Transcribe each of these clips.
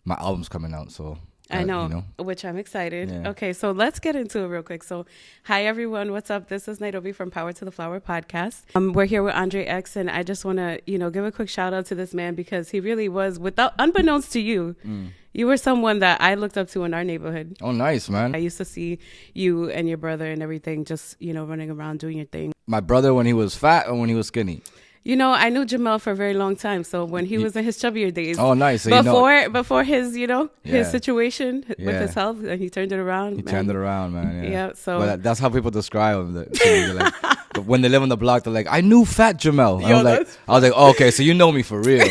my album's coming out, so I know, which I'm excited. Yeah. Okay, so let's get into it real quick. So, hi everyone, what's up? This is Nairobi from Power to the Flower podcast. We're here with Andre X, and I just want to, give a quick shout out to this man because he really was, unbeknownst to you, you were someone that I looked up to in our neighborhood. Oh, nice, man. I used to see you and your brother and everything, just running around doing your thing. My brother when he was fat or when he was skinny? I knew Jamel for a very long time. So when he was in his chubbier days. Oh, nice. So before his, his situation with his health, and he turned it around. He turned it around, man. Yeah. So but that's how people describe him. Like, when they live on the block, they're like, I knew Fat Jamel. I was like, oh, okay, so you know me for real.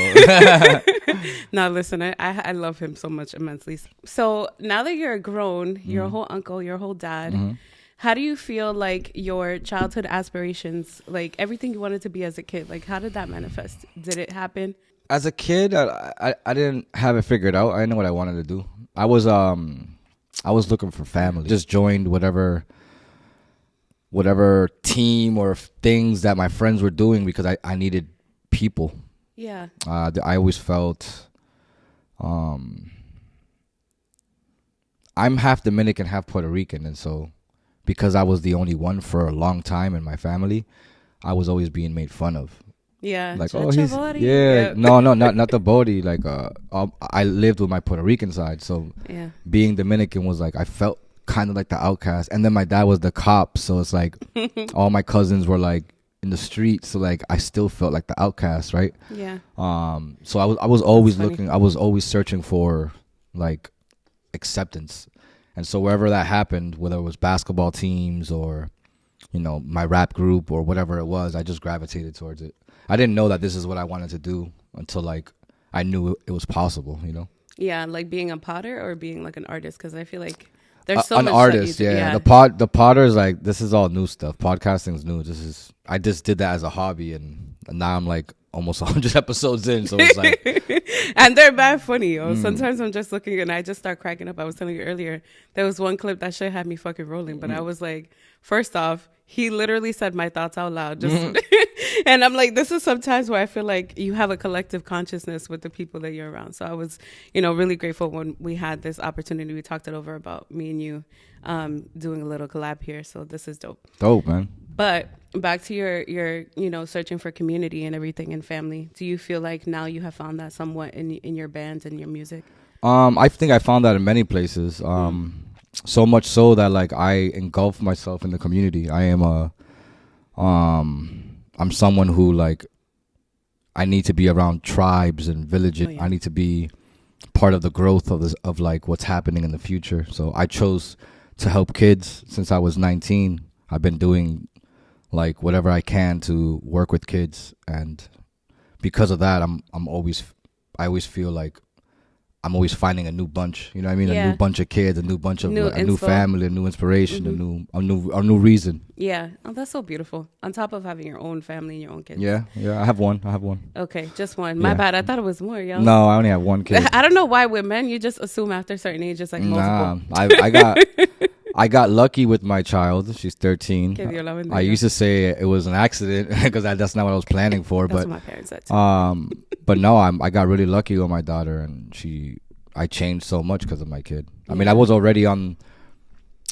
Now, listen, I love him so much immensely. So now that you're grown, you're a whole uncle, you're a whole dad. Mm-hmm. How do you feel like your childhood aspirations, like everything you wanted to be as a kid, like how did that manifest? Did it happen? As a kid, I didn't have it figured out. I didn't know what I wanted to do. I was looking for family. Just joined whatever team or things that my friends were doing because I needed people. Yeah. I always felt I'm half Dominican, half Puerto Rican, and so because I was the only one for a long time in my family, I was always being made fun of. Yeah. Like, oh, he's no, not the body. Like, I lived with my Puerto Rican side, so being Dominican was like I felt kind of like the outcast. And then my dad was the cop, so it's like all my cousins were like in the street, so like I still felt like the outcast, right? Yeah. So I was always looking. I was always searching for like acceptance. And so wherever that happened, whether it was basketball teams or, my rap group or whatever it was, I just gravitated towards it. I didn't know that this is what I wanted to do until like I knew it was possible, Yeah, like being a potter or being like an artist, because I feel like there's so an much artist. That Yeah, the potter is like, this is all new stuff. Podcasting is new. I just did that as a hobby, and now I'm like almost 100 episodes in, so it's like and they're bad funny, yo. Sometimes I'm just looking and I just start cracking up. I was telling you earlier, there was one clip that shit had me fucking rolling, but I was like, first off, he literally said my thoughts out loud, just and I'm like, this is sometimes where I feel like you have a collective consciousness with the people that you're around. So I was really grateful when we had this opportunity. We talked it over about me and you doing a little collab here, so this is dope, man. But back to your searching for community and everything and family. Do you feel like now you have found that somewhat in your bands and your music? I think I found that in many places. So much so that like I engulf myself in the community. I am I'm someone who like I need to be around tribes and villages. Oh, yeah. I need to be part of the growth of like what's happening in the future. So I chose to help kids since I was 19. I've been doing like whatever I can to work with kids, and because of that, I always feel like I'm always finding a new bunch. You know what I mean? Yeah. A new bunch of kids, a new bunch of a new family, a new inspiration, a new reason. Yeah, oh, that's so beautiful. On top of having your own family and your own kids. Yeah. I have one. Okay, just one. My bad. I thought it was more, yo. No, I only have one kid. I don't know why with men you just assume after a certain age it's like multiple. Nah, I got lucky with my child. She's 13. I used to say it was an accident because that's not what I was planning for. That's but what my parents said too. But no, I got really lucky with my daughter, and I changed so much because of my kid. I mean, I was already on.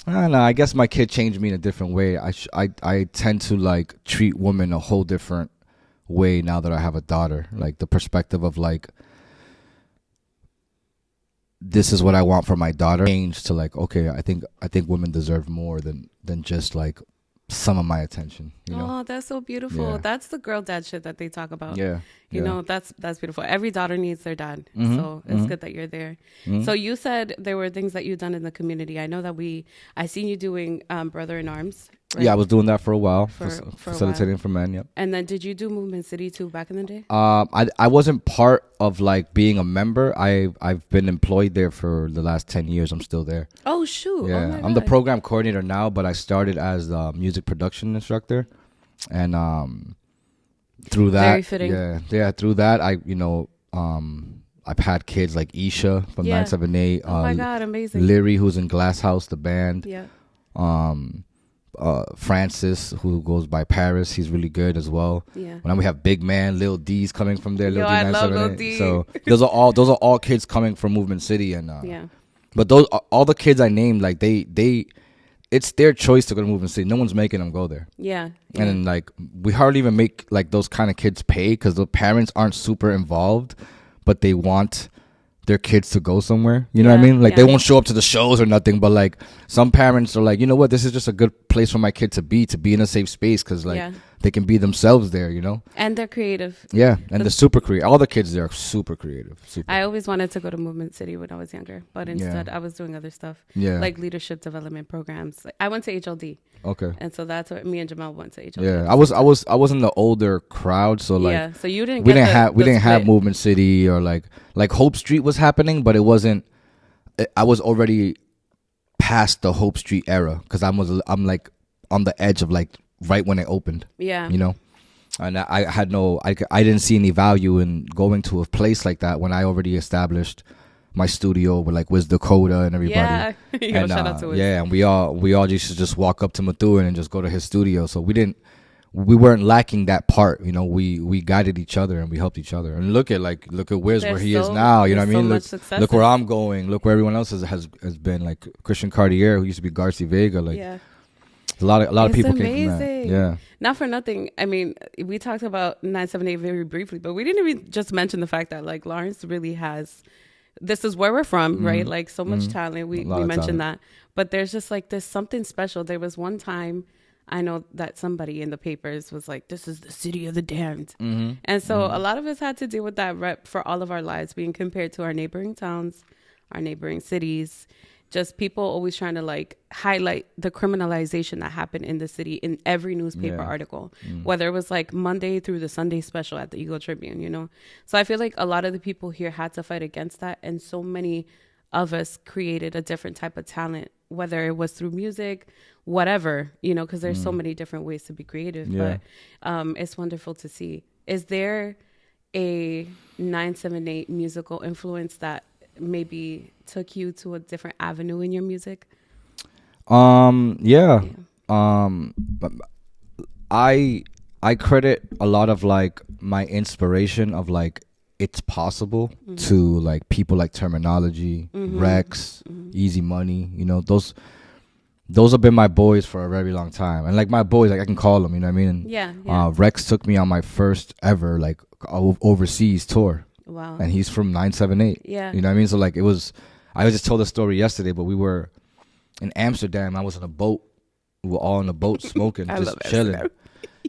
I don't know. I guess my kid changed me in a different way. I tend to like treat women a whole different way now that I have a daughter. Like the perspective of like, this is what I want for my daughter changed to like, okay, I think women deserve more than just like some of my attention. Oh, that's so beautiful. Yeah. That's the girl dad shit that they talk about. Yeah. You know, that's beautiful. Every daughter needs their dad. Mm-hmm. So it's good that you're there. Mm-hmm. So you said there were things that you've done in the community. I know that I seen you doing Brother in Arms. Right? Yeah, I was doing that for a while, facilitating for men. Yep. And then did you do Movement City too back in the day? I wasn't part of like being a member. I've been employed there for the last 10 years. I'm still there. Oh shoot! Yeah, I'm the program coordinator now, but I stared as the music production instructor, and through that, very fitting. Yeah. Through that, I've had kids like Isha from 978. Oh my God, amazing! Leary, who's in Glass House, the band. Yeah. Francis, who goes by Paris. He's really good as well. Yeah. And then we have Big Man, Lil D's coming from there. Lil Yo, D I love Lil 978. D. So those are all kids coming from Movement City, and Yeah. but those all the kids I named, like they it's their choice to go to Movement City. No one's making them go there. Yeah. And then like we hardly even make like those kind of kids pay because the parents aren't super involved, but they want their kids to go somewhere. You know what I mean? Like they won't show up to the shows or nothing, but like some parents are like, you know what, this is just a good place for my kid to be in a safe space because like they can be themselves there, you know? And they're creative. Yeah, and they're super creative. All the kids there are super creative. I always wanted to go to Movement City when I was younger, but instead I was doing other stuff. Yeah. Like leadership development programs. Like I went to HLD. Okay. And so that's what me and Jamal went to HLD. Yeah, I was in the older crowd, so like so you didn't we didn't have Movement City or like Hope Street was happening, but it wasn't. I was already past the Hope Street era because I'm like on the edge of like right when it opened. Yeah. You know, and I didn't see any value in going to a place like that when I already established my studio with like Wiz Dakota and everybody. Yeah. Yo, and, shout out to Wiz. Yeah, and we all used to just walk up to Methuen and just go to his studio. So we weren't lacking that part, you know. We guided each other and we helped each other. And look at Wiz where he is now. You know what I mean? Look where I'm going. Look where everyone else has been. Like Christian Cartier, who used to be Garcia Vega. Like a lot of people came from that. Yeah. Not for nothing. I mean, we talked about 978 very briefly, but we didn't even just mention the fact that like Lawrence really has. This is where we're from, right? Like so much talent. We mentioned that, but there's just like there's something special. There was one time. I know that somebody in the papers was like, this is the city of the damned. And so a lot of us had to deal with that rep for all of our lives, being compared to our neighboring towns, our neighboring cities, just people always trying to like highlight the criminalization that happened in the city in every newspaper article, whether it was like Monday through the Sunday special at the Eagle Tribune, you know? So I feel like a lot of the people here had to fight against that. And so many of us created a different type of talent, whether it was through music, whatever, you know, because there's so many different ways to be creative. But it's wonderful to see. Is there a 978 musical influence that maybe took you to a different avenue in your music? I credit a lot of like my inspiration of like it's possible to like people like Terminology, Rex, Easy Money, you know, those have been my boys for a very long time. And like my boys, like I can call them, you know what I mean? And, Rex took me on my first ever like overseas tour. Wow. And he's from 978. Yeah. You know what I mean? So like it was, I just told the story yesterday, but we were in Amsterdam. I was on a boat. We were all on a boat smoking, just chilling.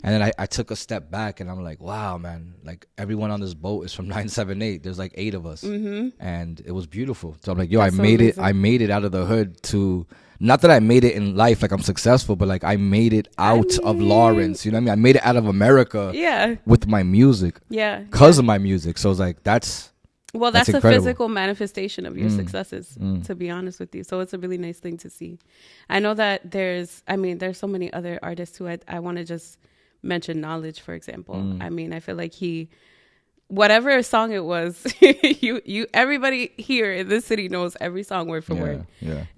And then I took a step back and I'm like, wow, man, like everyone on this boat is from 978. There's like 8 of us. And it was beautiful. So I'm like, yo, I made it out of the hood to, not that I made it in life, like I'm successful, but like I made it out of Lawrence. You know what I mean? I made it out of America with my music. Because of my music. So it's like, that's a physical manifestation of your successes, to be honest with you. So it's a really nice thing to see. I know that there's so many other artists who I want to just mention. Knowledge, for example. I mean, I feel like whatever song it was, everybody here in this city knows every song word for word.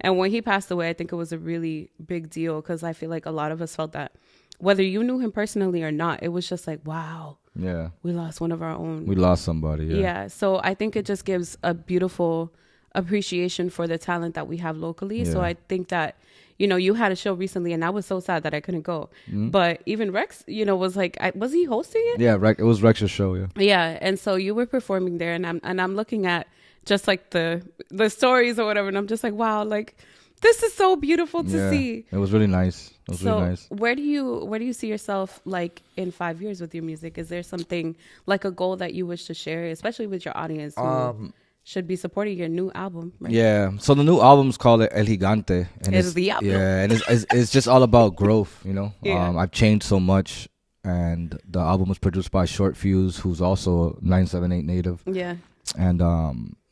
And when he passed away, I think it was a really big deal because I feel like a lot of us felt that whether you knew him personally or not, it was just like, wow. Yeah. We lost one of our own. We lost somebody. Yeah. So I think it just gives a beautiful appreciation for the talent that we have locally. So I think that, you know, you had a show recently and I was so sad that I couldn't go. But even Rex, you know, was like, was he hosting it? Yeah, it was Rex's show. Yeah. Yeah. And so you were performing there and I'm looking at just like the stories or whatever. And I'm just like, wow, like this is so beautiful to see. It was really nice. Really nice. Where do you see yourself like in 5 years with your music? Is there something like a goal that you wish to share, especially with your audience who should be supporting your new album? Right? Yeah. So the new album's called El Gigante. And it's the album. Yeah, and it's just all about growth, you know. I've changed so much, and the album was produced by Short Fuse, who's also a 978 native. Yeah. And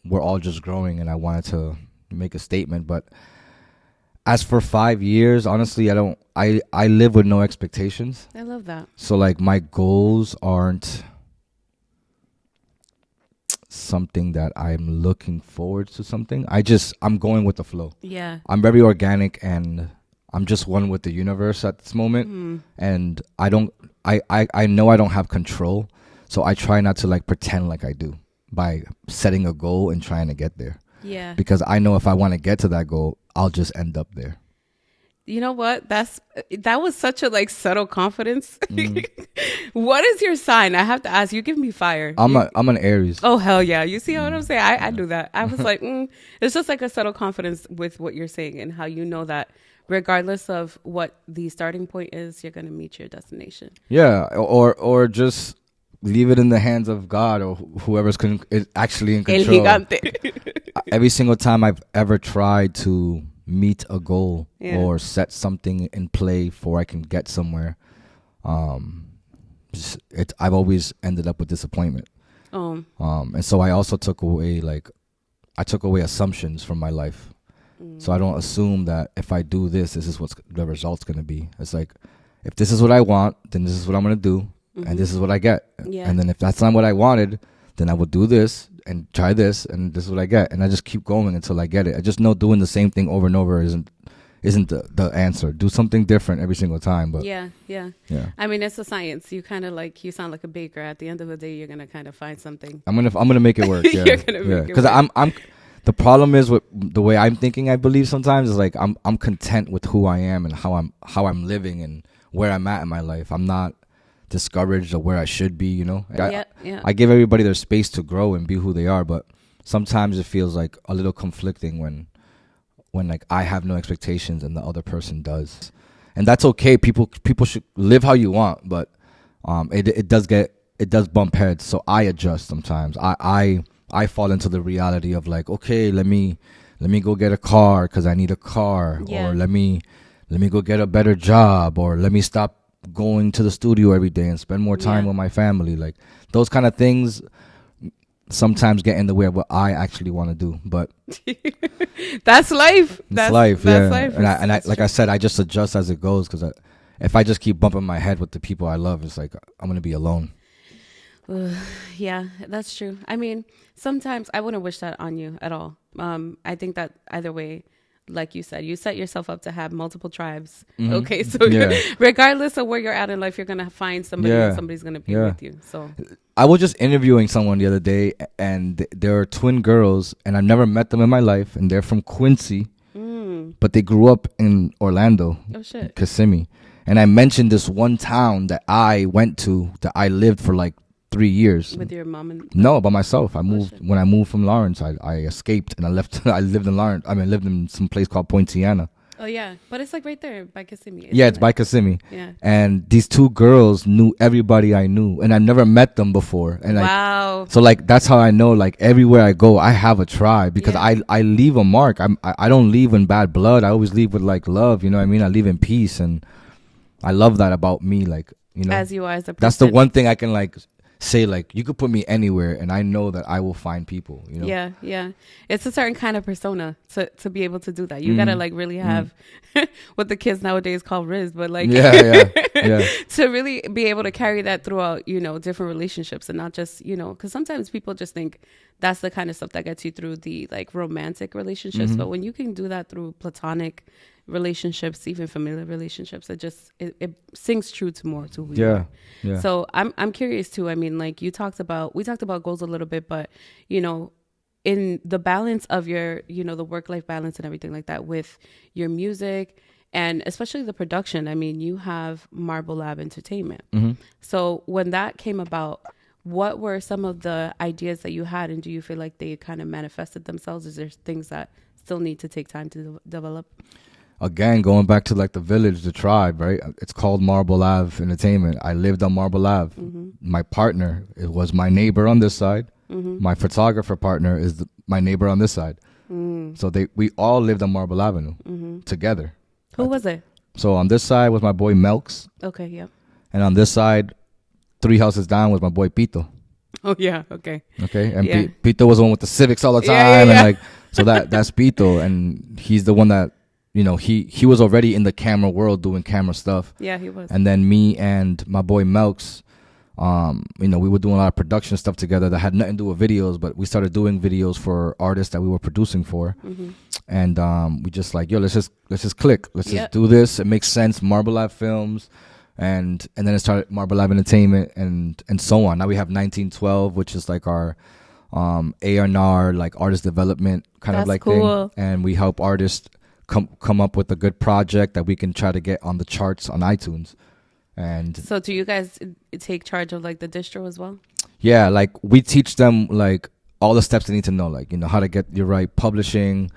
we're all just growing, and I wanted to make a statement, but as for 5 years, honestly, I live with no expectations. I love that. So like my goals aren't something that I'm looking forward to something. I'm going with the flow. Yeah. I'm very organic and I'm just one with the universe at this moment, and I know I don't have control, so I try not to like pretend like I do by setting a goal and trying to get there. Yeah. Because I know if I want to get to that goal, I'll just end up there. You know what? That was such a like subtle confidence. What is your sign? I have to ask. You give me fire. I'm an Aries. Oh hell yeah! You see what I'm saying? I do that. I was like, it's just like a subtle confidence with what you're saying and how you know that regardless of what the starting point is, you're gonna meet your destination. Yeah, or just leave it in the hands of God or whoever's is actually in control. El gigante. Every single time I've ever tried to meet a goal or set something in play for I can get somewhere, I've always ended up with disappointment. And so I also took away assumptions from my life. So I don't assume that if I do this is what the result's going to be. It's like, if this is what I want, then this is what I'm going to do, and this is what I get. And then if that's not what I wanted, then I will do this and try this, and this is what I get. And I just keep going until I get it. I just know doing the same thing over and over isn't the answer. Do something different every single time. But yeah. I mean, it's a science. You kind of you sound like a baker. At the end of the day, you're gonna kind of find something. I'm gonna make it work. Yeah. You're gonna make it work. Because I'm. The problem is with the way I'm thinking. I believe sometimes is like I'm content with who I am and how I'm living and where I'm at in my life. I'm not discouraged of where I should be. You know. I give everybody their space to grow and be who they are, but sometimes it feels like a little conflicting when like I have no expectations and the other person does, and that's okay. People should live how you want, but it does bump heads. So I adjust sometimes. I fall into the reality of like, okay, let me go get a car because I need a car, or let me go get a better job, or let me stop going to the studio every day and spend more time with my family. Like those kind of things sometimes get in the way of what I actually want to do. But that's life. That's life. And I like I said, I just adjust as it goes, because if I just keep bumping my head with the people I love, it's like I'm gonna be alone. Yeah, that's true. I mean, sometimes I wouldn't wish that on you at all. I think that either way, like you said, you set yourself up to have multiple tribes. Okay, so regardless of where you're at in life, you're gonna find somebody and somebody's gonna be with you. So I was just interviewing someone the other day, and they're twin girls, and I've never met them in my life, and they're from Quincy, but they grew up in Orlando, Kissimmee. And I mentioned this one town that I went to, that I lived for like 3 years. With your mom and... No, by myself. When I moved from Lawrence, I escaped and I left. I lived in Lawrence. I lived in some place called Poinciana. Oh yeah, but it's like right there by Kissimmee. It's by Kissimmee. Yeah. And these two girls knew everybody I knew, and I never met them before. And wow. So like that's how I know, like everywhere I go, I have a tribe, because I leave a mark. I don't leave in bad blood. I always leave with like love. You know what I mean? I leave in peace, and I love that about me. Like, you know, as you are as a person. That's the one thing I can like say, like, you could put me anywhere and I know that I will find people, you know? Yeah. It's a certain kind of persona to be able to do that. You gotta like really have what the kids nowadays call Riz, but like to really be able to carry that throughout, you know, different relationships, and not just, you know, because sometimes people just think that's the kind of stuff that gets you through the like romantic relationships, but when you can do that through platonic relationships, even familiar relationships, it sings true to more to who you are. Yeah. So I'm curious too. I mean, like we talked about goals a little bit, but you know, in the balance of your, you know, the work-life balance and everything like that with your music and especially the production. I mean, you have Marble Lab Entertainment. So when that came about, what were some of the ideas that you had, and do you feel like they kind of manifested themselves? Is there things that still need to take time to develop? Again, going back to like the village, the tribe, right? It's called Marble Ave Entertainment. I lived on Marble Ave. My partner, it was my neighbor on this side. My photographer partner is my neighbor on this side. So we all lived on Marble Avenue together. Who was it? So on this side was my boy Melks. Okay, yeah. And on this side, 3 houses down, was my boy Pito. Oh yeah, okay. And Pito was the one with the Civics all the time, and like, so that's Pito, and he's the one that, you know, he was already in the camera world doing camera stuff. Yeah, he was. And then me and my boy Melks, We were doing a lot of production stuff together that had nothing to do with videos, but we started doing videos for artists that we were producing for. And we just like, yo, let's just click. Let's just do this. It makes sense. Marble Lab Films. And then it started Marble Lab Entertainment and so on. Now we have 1912, which is like our A&R, like artist development kind of like cool thing. And we help artists come up with a good project that we can try to get on the charts on iTunes. And so do you guys take charge of like the distro as well? Yeah, like we teach them like all the steps they need to know, like, how to get your right publishing,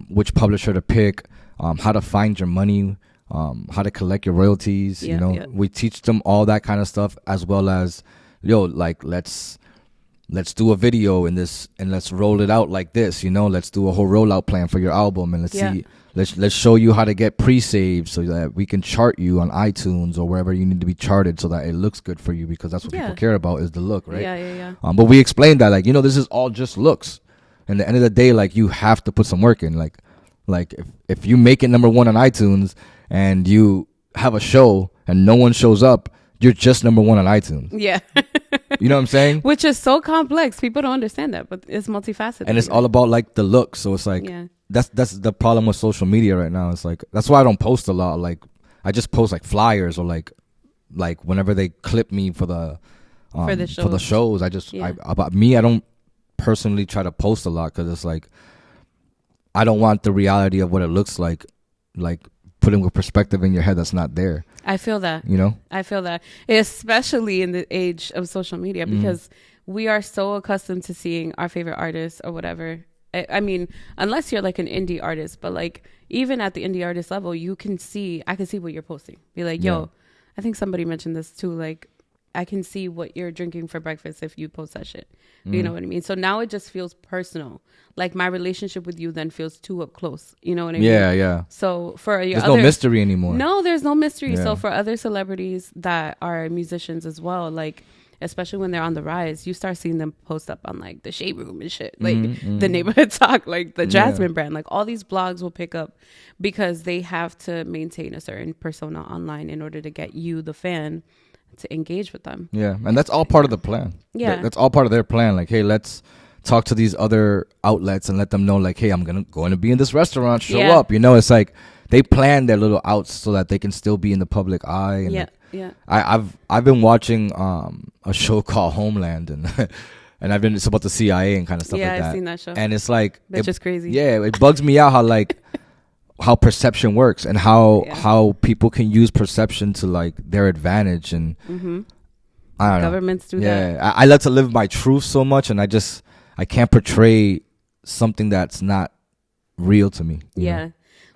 which publisher to pick, how to find your money, how to collect your royalties. We teach them all that kind of stuff, as well as, like, let's do a video in this and let's roll it out like this. Let's do a whole rollout plan for your album, and let's show you how to get pre-saved so that we can chart you on iTunes or wherever you need to be charted, so that it looks good for you, because that's what people care about, is the look, right? Yeah. But we explained that, like, this is all just looks. And at the end of the day, like, you have to put some work in. Like if you make it number one on iTunes and you have a show and no one shows up, you're just number one on iTunes. Yeah. You know what I'm saying? Which is so complex. People don't understand that, but it's multifaceted. And it's all about like the look. So it's like, that's the problem with social media right now. It's like, that's why I don't post a lot. Like, I just post like flyers, or like whenever they clip me for the shows. I just, about me, I don't personally try to post a lot, because it's like, I don't want the reality of what it looks like putting with perspective in your head that's not there. I feel that. I feel that, especially in the age of social media, because we are so accustomed to seeing our favorite artists or whatever. I mean, unless you're like an indie artist, but like even at the indie artist level, I can see what you're posting. Be like, yo, I think somebody mentioned this too. Like, I can see what you're drinking for breakfast if you post that shit. You know what I mean? So now it just feels personal. Like, my relationship with you then feels too up close. You know what I mean? Yeah. So for there's no mystery anymore. No, there's no mystery. Yeah. So for other celebrities that are musicians as well, like, especially when they're on the rise, you start seeing them post up on like the Shade Room and shit, like the Neighborhood Talk, like the Jasmine brand, like all these blogs will pick up, because they have to maintain a certain persona online in order to get you, the fan, to engage with them. Yeah, and that's all part of the plan. Yeah, that's all part of their plan. Like, hey, let's talk to these other outlets and let them know, like, hey, I'm going to be in this restaurant. Show up. It's like they plan their little outs so that they can still be in the public eye. And I've been watching a show called Homeland, and it's about the CIA and kind of stuff like that. Yeah, I've seen that show. And it's like, it's just crazy. Yeah, it bugs me out how perception works, and how people can use perception to like their advantage. And I don't know. Governments do that. Yeah, I like to live my truth so much, and I can't portray something that's not real to me. You know?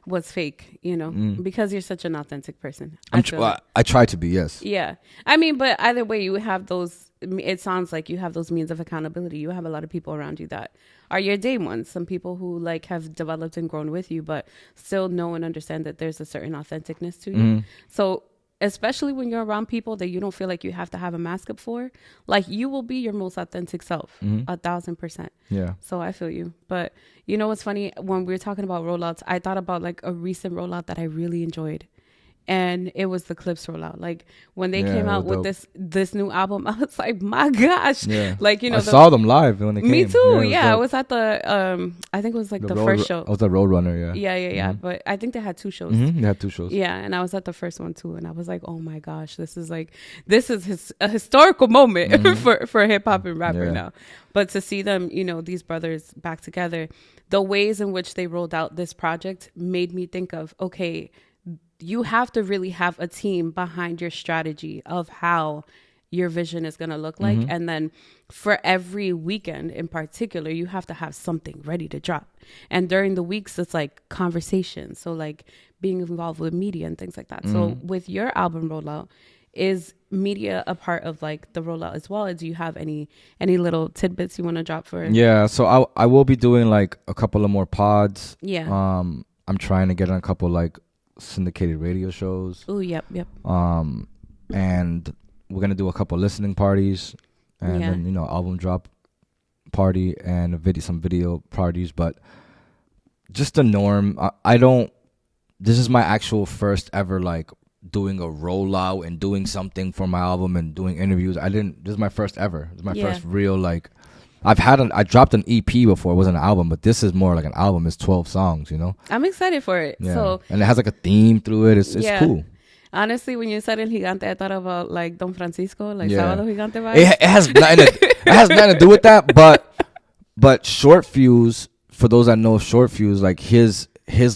What's fake, because you're such an authentic person. I try to be, yes. Yeah. I mean, but either way, you have those, it sounds like you have those means of accountability. You have a lot of people around you that are your day ones. Some people who like have developed and grown with you, but still know and understand that there's a certain authenticness to you. So especially when you're around people that you don't feel like you have to have a mask up for, like, you will be your most authentic self, 1,000%. Yeah. So I feel you. But you know what's funny? When we were talking about rollouts, I thought about like a recent rollout that I really enjoyed. And it was the Clips rollout. Like, when they came out with this new album, I was like, my gosh. Yeah. Like, I saw them live when they came. Me too. Yeah. I was at the, I think it was like the first show. I was at Roadrunner, Yeah. But I think they had two shows. They had two shows. Yeah. And I was at the first one too. And I was like, oh my gosh, this is a historical moment for hip hop and rap right now. But to see them, these brothers back together, the ways in which they rolled out this project made me think of, okay, you have to really have a team behind your strategy of how your vision is going to look like. And then for every weekend in particular, you have to have something ready to drop. And during the weeks, it's like conversation. So like being involved with media and things like that. So with your album rollout, is media a part of like the rollout as well? Or do you have any little tidbits you want to drop for? Yeah. So I will be doing like a couple of more pods. Yeah. I'm trying to get on a couple like syndicated radio shows. Oh, yep. And we're gonna do a couple listening parties, and then album drop party and some video parties. But just the norm. I don't. This is my actual first ever like doing a rollout and doing something for my album and doing interviews. This is my first ever. This is my first real, like, I dropped an EP before. It wasn't an album, but this is more like an album. It's 12 songs, you know? I'm excited for it. Yeah. So, and it has like a theme through it. It's cool. Honestly, when you said El Gigante, I thought about like Don Francisco, like Sábado Gigante vibe. It has nothing to do with that, but Short Fuse, for those that know Short Fuse, like his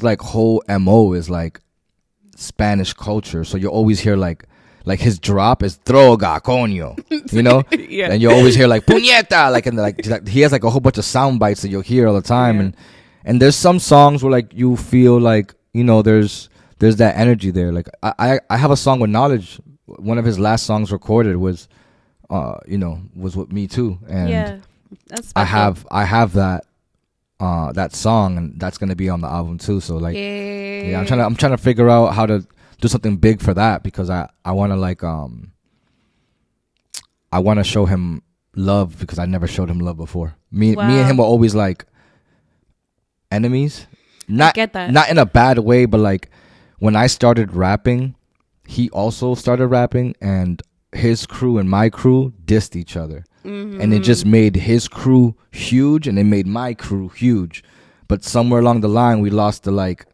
like whole MO is like Spanish culture. So you always hear like his drop is droga, coño, you know? Yeah. And you always hear like puñeta, like he has like a whole bunch of sound bites that you'll hear all the time. And there's some songs where like you feel like, you know, there's that energy there. Like I have a song with Knowledge. One of his last songs recorded was was with me too. And that's I have that that song, and that's gonna be on the album too. So like I'm trying to figure out how to do something big for that, because I want to like I want to show him love, because I never showed him love before. Me and him were always like enemies. Not I get that. Not in a bad way, but like when I started rapping, he also started rapping, and his crew and my crew dissed each other. Mm-hmm. And it just made his crew huge, and it made my crew huge. But somewhere along the line, we lost the like,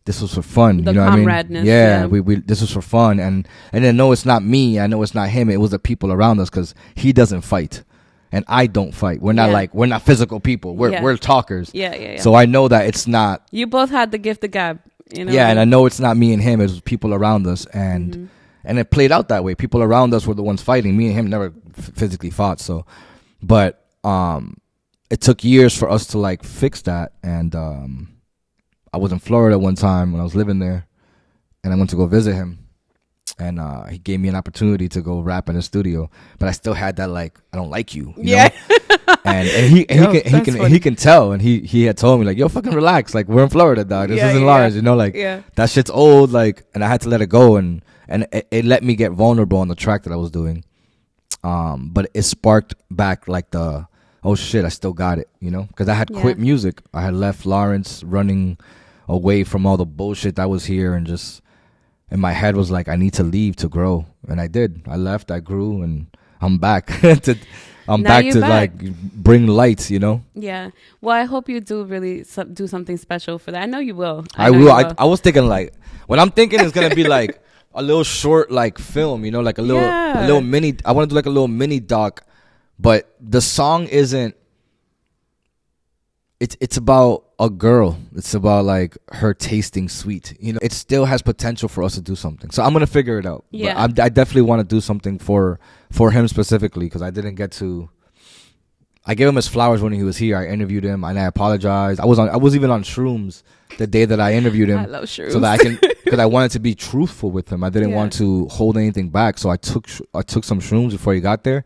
this was for fun. The you know what I mean? comradeness. Yeah, we this was for fun, and then no, it's not me. I know it's not him. It was the people around us, because he doesn't fight, and I don't fight. We're not we're not physical people. We're talkers. Yeah. So I know that it's not. You both had the gift of gab. You know? Yeah, and I know it's not me and him. It was people around us, and it played out that way. People around us were the ones fighting. Me and him never physically fought. So, but it took years for us to like fix that, and I was in Florida one time when I was living there, and I went to go visit him, and he gave me an opportunity to go rap in the studio, but I still had that like, I don't like you, you know? and he can tell, and he had told me like, yo, fucking relax, like we're in Florida, dog. This isn't Lars, you know, like that shit's old, like, and I had to let it go, and it let me get vulnerable on the track that I was doing, but it sparked back like the, oh shit, I still got it, you know, because I had quit music. I had left Lawrence, running away from all the bullshit that was here, and just in my head was like, I need to leave to grow, and I did. I left, I grew, and I'm back to like bring lights, you know. Yeah. Well, I hope you do really do something special for that. I know you will. I will. I was thinking like, what I'm thinking is gonna be like a little short like film, you know, like a little mini. I want to do like a little mini doc, but the song isn't. It's about a girl. It's about like her tasting sweet. You know, it still has potential for us to do something. So I'm gonna figure it out. Yeah, but I definitely want to do something for him specifically, because I didn't get to. I gave him his flowers when he was here. I interviewed him, and I apologized. I was even on shrooms the day that I interviewed him. I love shrooms. So that I can, because I wanted to be truthful with him. I didn't want to hold anything back. So I took some shrooms before he got there.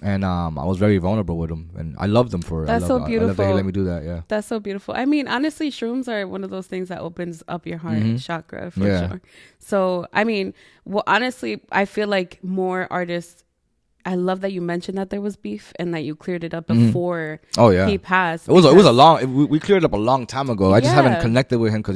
And I was very vulnerable with him, and I loved him for it. That's so beautiful. I love that he let me do that. Yeah, that's so beautiful. I mean, honestly, shrooms are one of those things that opens up your heart chakra for sure. So, I mean, well, honestly, I feel like more artists. I love that you mentioned that there was beef and that you cleared it up before. He passed. It was a long. We cleared it up a long time ago. I just haven't connected with him because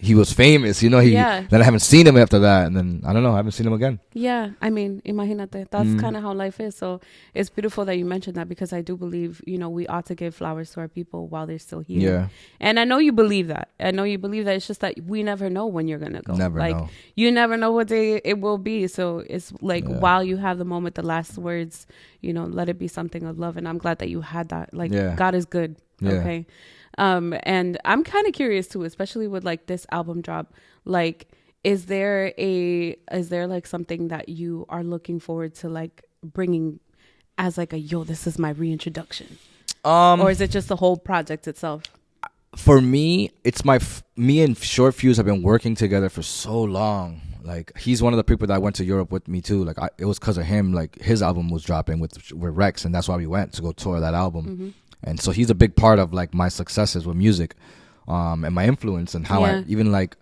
he was famous, you know. Then I haven't seen him after that, and then I don't know, I haven't seen him again. Yeah, I mean, imagínate, that's kind of how life is. So it's beautiful that you mentioned that, because I do believe, you know, we ought to give flowers to our people while they're still here. Yeah, and I know you believe that. It's just that we never know when you're gonna go. Never know. You never know what day it will be. So it's like while you have the moment, the last words, you know, let it be something of love. And I'm glad that you had that. Like God is good. Yeah. Okay. And I'm kind of curious too, especially with like this album drop, like, is there like something that you are looking forward to like bringing as like this is my reintroduction, or is it just the whole project itself? For me, it's me and Short Fuse have been working together for so long. Like, he's one of the people that went to Europe with me too. Like, it was because of him. Like, his album was dropping with Rex, and that's why we went to go tour that album. And so he's a big part of like my successes with music, and my influence, and how I even like,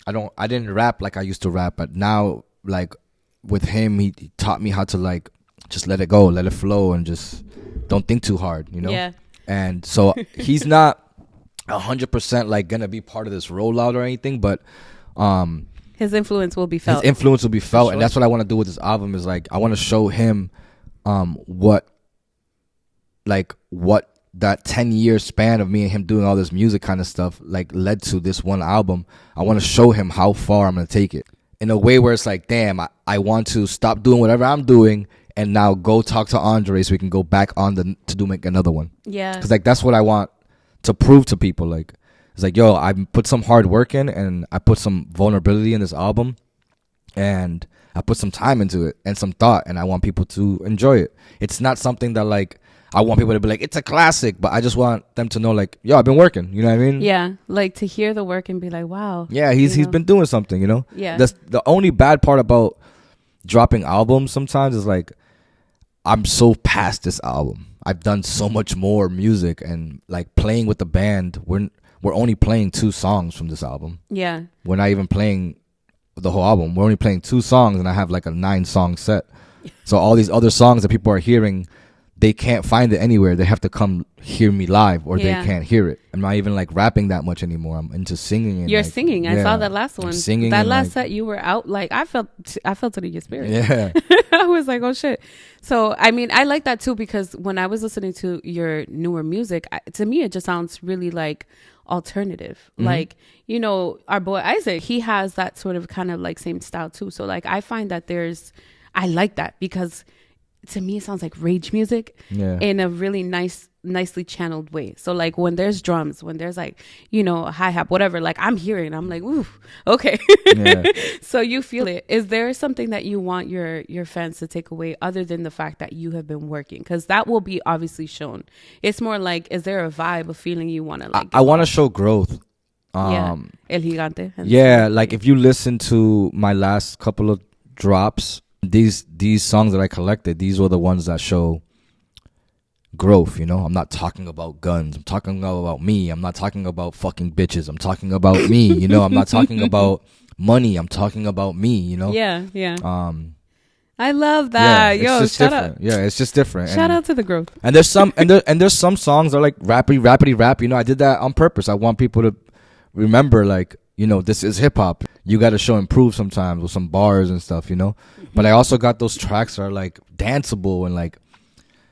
I didn't rap like I used to rap, but now like with him, he taught me how to like just let it go, let it flow, and just don't think too hard, you know? Yeah. And so he's not 100% like gonna be part of this rollout or anything, but his influence will be felt. His influence will be felt, sure. And that's what I want to do with this album. Is like I want to show him, what that 10-year span of me and him doing all this music kind of stuff like led to this one album. I want to show him how far I'm gonna take it in a way where it's like, damn, I want to stop doing whatever I'm doing and now go talk to Andre so we can go back on to make another one. Yeah, because like that's what I want to prove to people. Like it's like, yo, I put some hard work in and I put some vulnerability in this album and I put some time into it and some thought, and I want people to enjoy it. It's not something that like I want people to be like, it's a classic, but I just want them to know like, yo, I've been working. You know what I mean? Yeah, like to hear the work and be like, wow. Yeah, he's been doing something, you know? Yeah. That's the only bad part about dropping albums sometimes is like, I'm so past this album. I've done so much more music, and like playing with the band, we're only playing 2 songs from this album. Yeah. We're not even playing the whole album. We're only playing 2 songs, and I have like a 9-song set. So all these other songs that people are hearing, they can't find it anywhere. They have to come hear me live, or they can't hear it. I'm not even like rapping that much anymore. I'm into singing. And, You're like, singing. I saw that last one. Singing. That last set you were out. Like I felt it in your spirit. Yeah. I was like, oh shit. So I mean, I like that too, because when I was listening to your newer music, to me it just sounds really like alternative. Mm-hmm. Like, you know, our boy Isaac, he has that sort of kind of like same style too. So like I find that I like that, because to me it sounds like rage music in a really nicely channeled way. So like when there's drums, when there's like, you know, hi-hat, whatever, like I'm hearing, I'm like, ooh, okay. Yeah. So you feel it. Is there something that you want your fans to take away other than the fact that you have been working? Because that will be obviously shown. It's more like, is there a vibe, a feeling you want to like? I want to show growth. El Gigante. Yeah, like if you listen to my last couple of drops, these songs that I collected, these were the ones that show growth. You know, I'm not talking about guns. I'm talking about me. I'm not talking about fucking bitches. I'm talking about me. You know, I'm not talking about money. I'm talking about me. You know. Yeah. I love that. Yeah, Yo, shout out. Yeah, it's just different. Shout out to the growth. And there's some there's some songs that are like rappity rap. You know, I did that on purpose. I want people to remember, like, you know, this is hip hop. You got to show and prove sometimes with some bars and stuff, you know. But I also got those tracks that are like danceable and like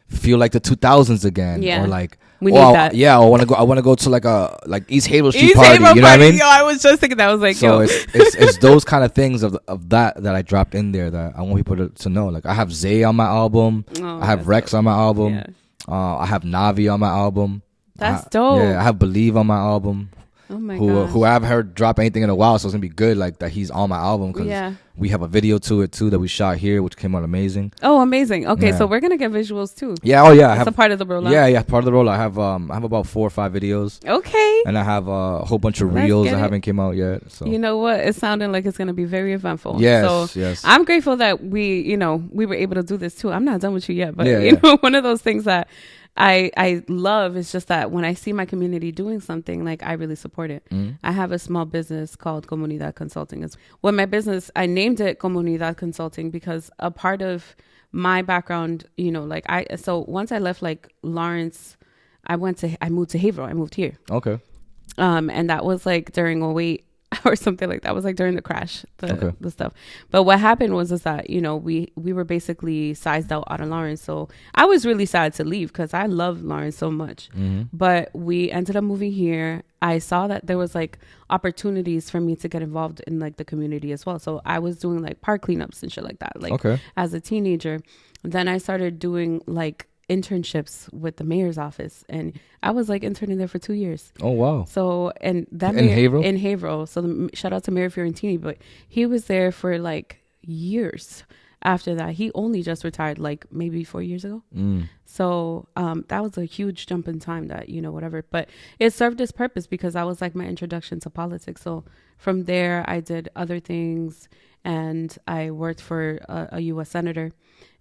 feel like the 2000s again. Yeah. Or like, we need that. Yeah, I want to go to like East Havel Street party. You know what I mean? Yo, I was just thinking that. I was like, so yo. it's those kind of things of that I dropped in there that I want people to know. Like I have Zay on my album. I have Rex on my album. Yeah. I have Navi on my album. That's dope. Yeah, I have Believe on my album. Oh my who I haven't heard drop anything in a while, so it's gonna be good. Like that he's on my album, because we have a video to it too that we shot here, which came out amazing. Oh, amazing! Okay, so we're gonna get visuals too. Yeah. Oh yeah. That's a part of the rollout. Yeah, part of the rollout. I have about 4 or 5 videos. Okay. And I have a whole bunch of reels that haven't came out yet. So you know what? It's sounding like it's gonna be very eventful. Yes. I'm grateful that we were able to do this too. I'm not done with you yet, but you know, one of those things that I love is just that when I see my community doing something, like I really support it. I have a small business called Comunidad Consulting. Well, my business, I named it Comunidad Consulting because a part of my background, you know, like so once I left like Lawrence, I moved to Haverhill. I moved here. Okay. And that was like during 2008 or something like that. It was like during the crash, the stuff. But what happened was that, you know, we were basically sized out of Lawrence. So I was really sad to leave because I love Lawrence so much. But we ended up moving here. I saw that there was like opportunities for me to get involved in like the community as well. So I was doing like park cleanups and shit like that. Like as a teenager. Then I started doing like internships with the mayor's office, and I was like interning there for 2 years. Oh wow. So and that in Haverhill. So shout out to Mayor Fiorentini, but he was there for like years after that. He only just retired like maybe 4 years ago. So that was a huge jump in time that, you know, whatever, but it served its purpose because that was like my introduction to politics. So from there I did other things, and I worked for a U.S. senator.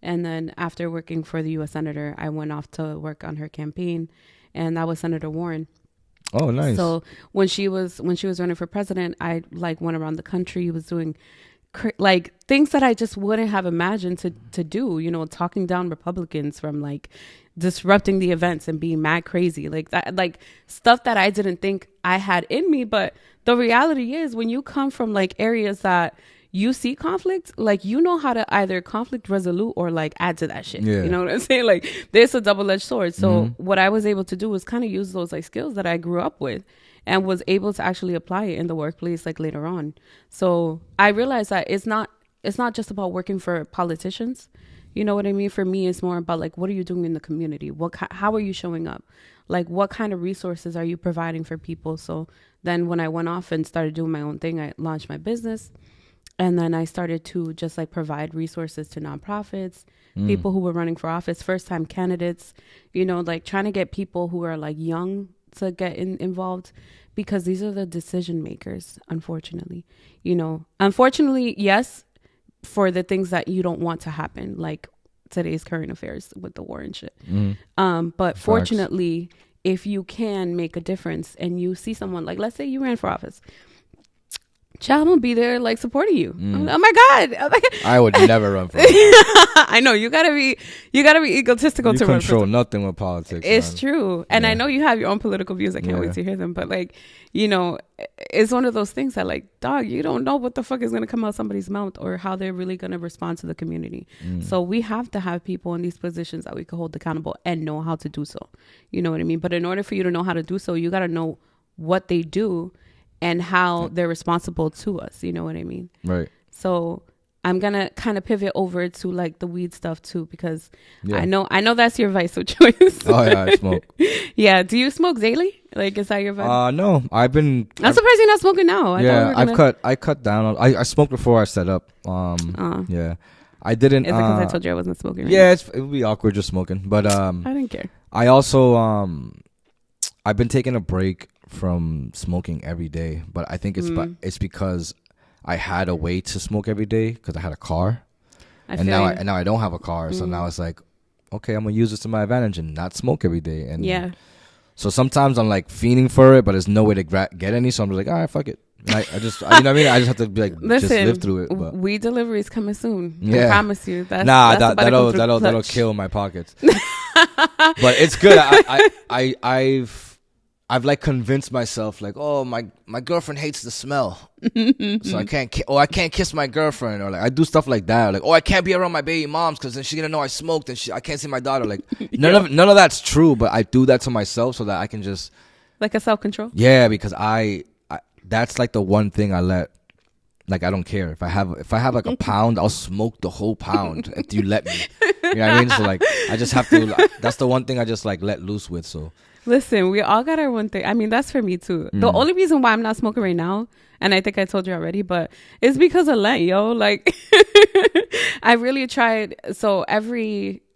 And then after working for the U.S. senator, I went off to work on her campaign, and that was Senator Warren. Oh, nice. So when she was running for president, I like went around the country, was doing like things that I just wouldn't have imagined to do, you know, talking down Republicans from like disrupting the events and being mad crazy like that, like stuff that I didn't think I had in me. But the reality is, when you come from like areas that you see conflict, like, you know how to either conflict resolute or like add to that shit. You know what I'm saying? Like, there's a double-edged sword. So what I was able to do was kind of use those like skills that I grew up with and was able to actually apply it in the workplace like later on. So I realized that it's not just about working for politicians. You know what I mean? For me, it's more about like, what are you doing in the community? How are you showing up? Like, what kind of resources are you providing for people? So then when I went off and started doing my own thing, I launched my business. And then I started to just like provide resources to nonprofits, people who were running for office, first time candidates, you know, like trying to get people who are like young to get involved, because these are the decision makers, unfortunately. You know, unfortunately, yes, for the things that you don't want to happen, like today's current affairs with the war and shit. But fortunately, if you can make a difference and you see someone, like, let's say you ran for office, child will be there like supporting you. Oh my God. I would never run for I know you gotta be egotistical to run for control nothing with politics. It's man. true. And I know you have your own political views. I can't wait to hear them. But like, you know, it's one of those things that like, dog, you don't know what the fuck is gonna come out somebody's mouth or how they're really gonna respond to the community. So we have to have people in these positions that we can hold accountable and know how to do so. You know what I mean? But in order for you to know how to do so, you gotta know what they do and how they're responsible to us. You know what I mean? Right. So I'm going to kind of pivot over to like the weed stuff too, because I know that's your vice of choice. Oh yeah, I smoke. Yeah. Do you smoke daily? Like, is that your vibe? No, I'm surprised you're not smoking now. I cut down. I smoked before I set up. Yeah. I didn't. Is it because I told you I wasn't smoking? Right yeah, it would be awkward just smoking. But I didn't care. I also I've been taking a break from smoking every day, but I think it's because I had a way to smoke every day because I had a car, and now I don't have a car, so now it's like, okay, I'm gonna use this to my advantage and not smoke every day. And so sometimes I'm like fiending for it, but there's no way to get any, so I'm just like, all right, fuck it. I just, you know what I mean? I just have to be like, just live through it. But weed delivery is coming soon. Yeah. I promise you. That'll kill my pockets. But it's good. I've like convinced myself like, oh, my girlfriend hates the smell, so I can't kiss my girlfriend, or like I do stuff like that, like, oh, I can't be around my baby moms because then she's gonna know I smoked and I can't see my daughter. Like none of that's true, but I do that to myself so that I can just like a self-control. Yeah, because I that's like the one thing I let. Like, I don't care if I have like a pound, I'll smoke the whole pound if you let me. You know what I mean? So like, I just have to. That's the one thing I just like let loose with. So listen, we all got our one thing. I mean, that's for me too. The only reason why I'm not smoking right now, and I think I told you already, but it's because of Lent, yo. Like, I really tried. So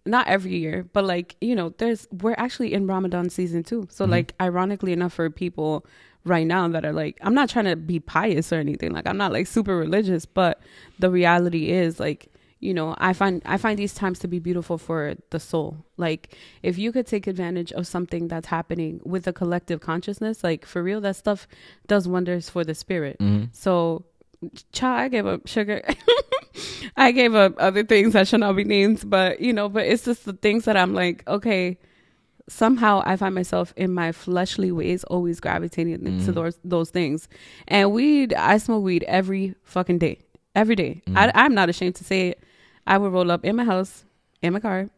not every year, but like, you know, we're actually in Ramadan season too. So like, ironically enough, for people right now that are like, I'm not trying to be pious or anything, like I'm not like super religious, but the reality is like, you know, I find these times to be beautiful for the soul. Like, if you could take advantage of something that's happening with a collective consciousness, like for real, that stuff does wonders for the spirit. So I gave up sugar. I gave up other things that should not be named, but you know, but it's just the things that I'm like, okay, somehow I find myself in my fleshly ways always gravitating to those things. And weed, I smoke weed every fucking day. Every day. I'm not ashamed to say it. I would roll up in my house, in my car,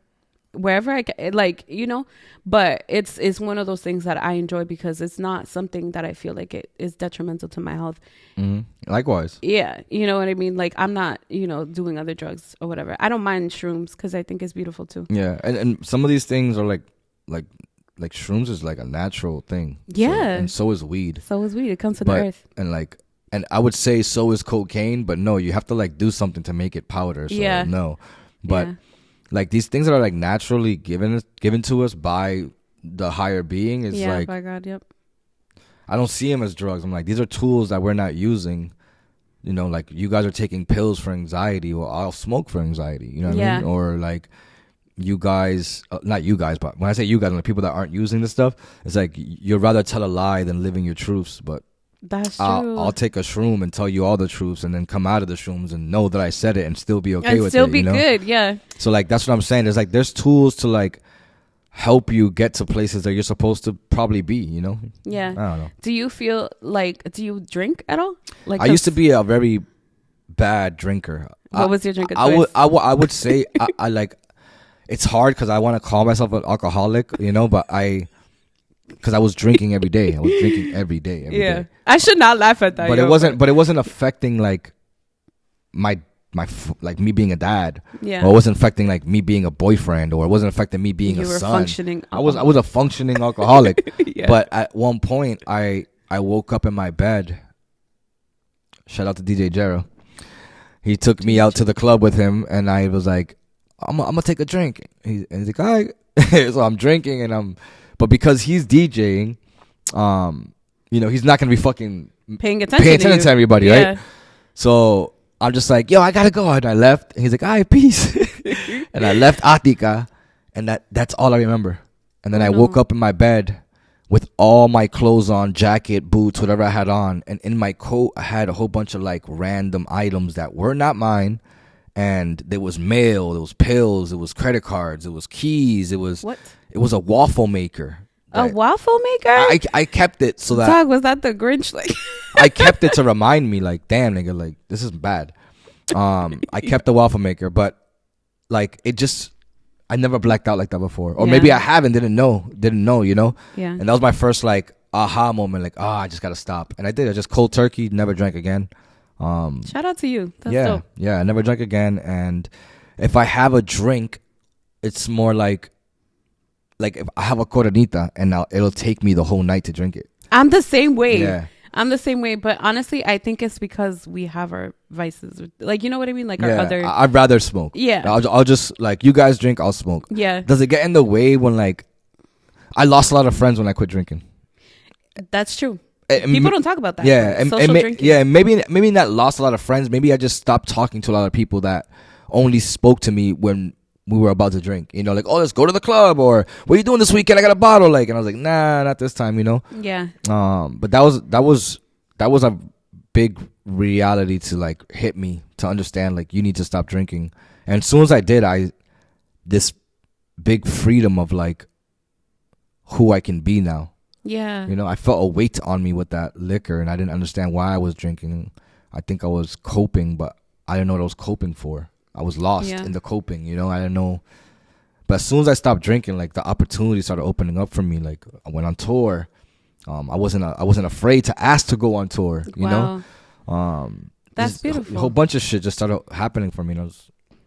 wherever I can, like, you know, but it's one of those things that I enjoy because it's not something that I feel like it is detrimental to my health. Likewise. Yeah. You know what I mean? Like, I'm not, you know, doing other drugs or whatever. I don't mind shrooms because I think it's beautiful too. Yeah. And some of these things are like shrooms is like a natural thing. Yeah. And so is weed. It comes from the earth. And I would say so is cocaine, but no, you have to like do something to make it powder. So no. But like these things that are like naturally given to us by the higher being is like, by God, yep. I don't see them as drugs. I'm like, these are tools that we're not using. You know, like you guys are taking pills for anxiety, or I'll smoke for anxiety. You know what I mean? Or like, you guys, not you guys, but when I say you guys, like people that aren't using this stuff, it's like you'd rather tell a lie than living your truths. But that's true. I'll take a shroom and tell you all the truths, and then come out of the shrooms and know that I said it and still be okay with it. And still be good, yeah. So like that's what I'm saying. There's tools to like help you get to places that you're supposed to probably be, you know? Yeah. I don't know. Do you feel like, do you drink at all? Like, I used to be a very bad drinker. What was your drink of choice? I would say I like, it's hard because I want to call myself an alcoholic, you know, but because I was drinking every day. I was drinking every day. Every day. I should not laugh at that. But it wasn't affecting like my like me being a dad. Yeah. Or it wasn't affecting like me being a boyfriend, or it wasn't affecting me being a son. You were functioning. I was a functioning alcoholic. Yeah. But at one point I woke up in my bed. Shout out to DJ Jero. He took me out to the club with him, and I was like, I'm gonna take a drink. And he's like, all right. So I'm drinking, and but because he's DJing, you know, he's not gonna be fucking paying attention to everybody, right? So I'm just like, yo, I gotta go. And I left. And he's like, all right, peace. And I left Atika, and that's all I remember. And then I woke up in my bed with all my clothes on, jacket, boots, whatever I had on. And in my coat, I had a whole bunch of like random items that were not mine. And there was mail, there was pills, it was credit cards, it was keys, it was a waffle maker. A waffle maker? I kept it so that... Dog, was that the Grinch? Like, I kept it to remind me, like, damn, nigga, like, this is bad. I kept the waffle maker, but, like, it just... I never blacked out like that before. Or maybe I haven't, didn't know, you know? Yeah. And that was my first, like, aha moment, like, I just gotta stop. And I did. I just cold turkey, never drank again. Shout out to you. That's dope. dope. Yeah, I never drank again. And if I have a drink, it's more like if I have a coronita, and it'll take me the whole night to drink it. I'm the same way. Yeah. I'm the same way, but honestly, I think it's because we have our vices. Like, you know what I mean? Like our other... I'd rather smoke. Yeah. I'll just, like, you guys drink, I'll smoke. Yeah. Does it get in the way when, like... I lost a lot of friends when I quit drinking. That's true. People don't talk about that. Yeah. Social drinking. Yeah, maybe not lost a lot of friends. Maybe I just stopped talking to a lot of people that only spoke to me when we were about to drink. You know, like, oh, let's go to the club, or what are you doing this weekend? I got a bottle. Like, and I was like, nah, not this time, you know? Yeah. But that was a big reality to like hit me to understand, like, you need to stop drinking. And as soon as I did, this big freedom of like who I can be now. Yeah. You know, I felt a weight on me with that liquor, and I didn't understand why I was drinking. I think I was coping, but I didn't know what I was coping for. I was lost in the coping, you know? I didn't know. But as soon as I stopped drinking, like, the opportunity started opening up for me. Like, I went on tour. I wasn't afraid to ask to go on tour, you know? That's beautiful. A whole bunch of shit just started happening for me, and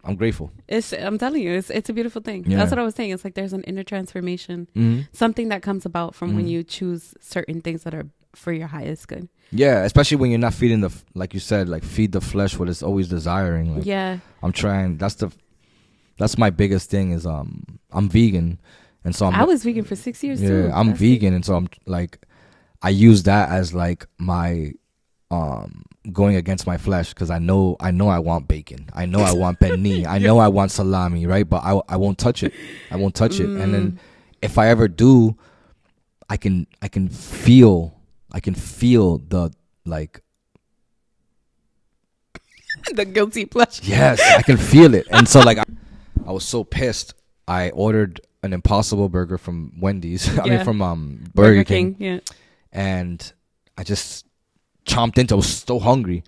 I'm grateful. I'm telling you, it's a beautiful thing. Yeah. That's what I was saying. It's like there's an inner transformation, something that comes about from when you choose certain things that are for your highest good. Yeah, especially when you're not feeding like you said, like, feed the flesh what it's always desiring. Like, yeah, I'm trying. That's my biggest thing is I'm vegan, and so I was vegan for 6 years too. Yeah, I'm vegan, and so I'm like, I use that as like my going against my flesh, because I know I want bacon, I know I want beni, I know I want salami, right? But I won't touch it. And then if I ever do, I can feel the, like, the guilty pleasure. Yes, I can feel it. And so, like, I was so pissed. I ordered an Impossible Burger from Wendy's. I mean, from Burger King. Yeah. And I just chomped into it. I was so hungry.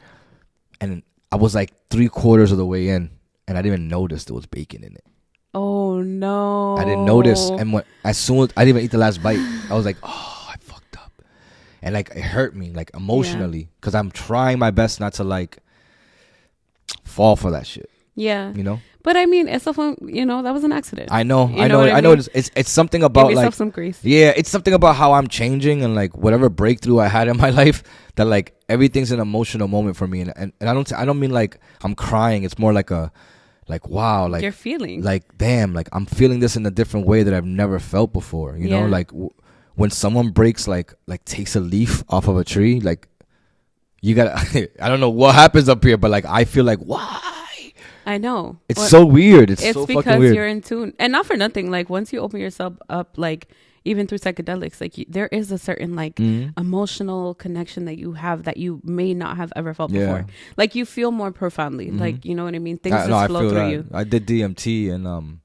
And I was like 3/4 of the way in, and I didn't even notice there was bacon in it. Oh, no. I didn't notice. And as soon as I didn't even eat the last bite, I was like, oh, I fucked up. And, like, it hurt me, like, emotionally, because I'm trying my best not to, like, fall for that shit. Yeah. You know? But I mean, it's so, you know, that was an accident. I know. It's something about, give yourself like, some grace. Yeah, it's something about how I'm changing, and, like, whatever breakthrough I had in my life, that, like, everything's an emotional moment for me. And I don't mean like I'm crying. It's more like wow, like, you're feeling, like, damn, like, I'm feeling this in a different way that I've never felt before. You know, like, when someone breaks, like takes a leaf off of a tree, like, you gotta, I don't know what happens up here, but, like, I feel like, why? I know. It's so weird. It's so because fucking weird. You're in tune. And not for nothing, like, once you open yourself up, like, even through psychedelics, like, there is a certain, like, emotional connection that you have that you may not have ever felt before. Like, you feel more profoundly. Like, you know what I mean? Things just flow through you. I did DMT, and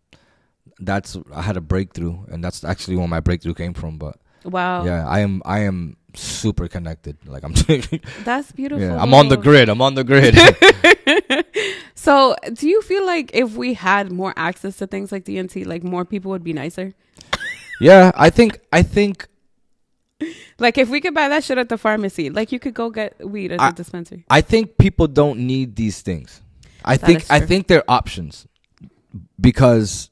I had a breakthrough, and that's actually where my breakthrough came from. But wow, yeah, I am super connected. Like I'm that's beautiful. yeah, I'm on the grid. So do you feel like if we had more access to things like DMT, like more people would be nicer? Yeah, I think like if we could buy that shit at the pharmacy, like you could go get weed at the dispensary. I think people don't need these things. I think they're options, because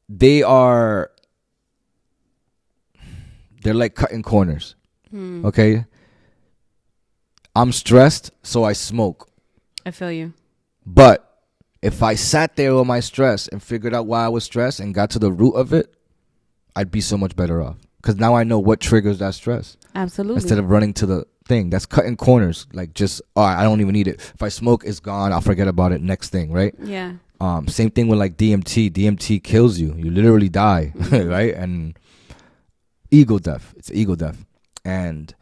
they're like cutting corners. Okay, I'm stressed, so I smoke. I feel you. But if I sat there with my stress and figured out why I was stressed and got to the root of it, I'd be so much better off, because now I know what triggers that stress. Absolutely. Instead of running to the thing that's cutting corners, like just, all right, I don't even need it. If I smoke, it's gone. I'll forget about it. Next thing, right? Yeah. Same thing with like DMT. DMT kills you. You literally die, right? And ego death. It's ego death. And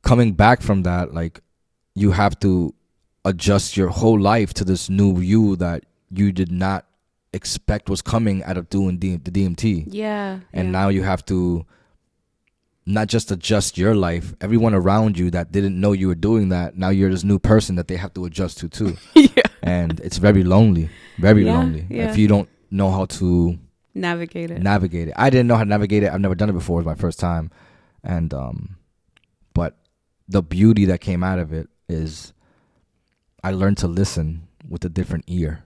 coming back from that, like, you have to adjust your whole life to this new you that you did not expect was coming out of doing the DMT. Yeah. And now you have to not just adjust your life, everyone around you that didn't know you were doing that, now you're this new person that they have to adjust to too. Yeah. And it's very lonely, lonely. Yeah. If you don't know how to navigate it. I didn't know how to navigate it. I've never done it before. It was my first time. And but the beauty that came out of it is I learned to listen with a different ear.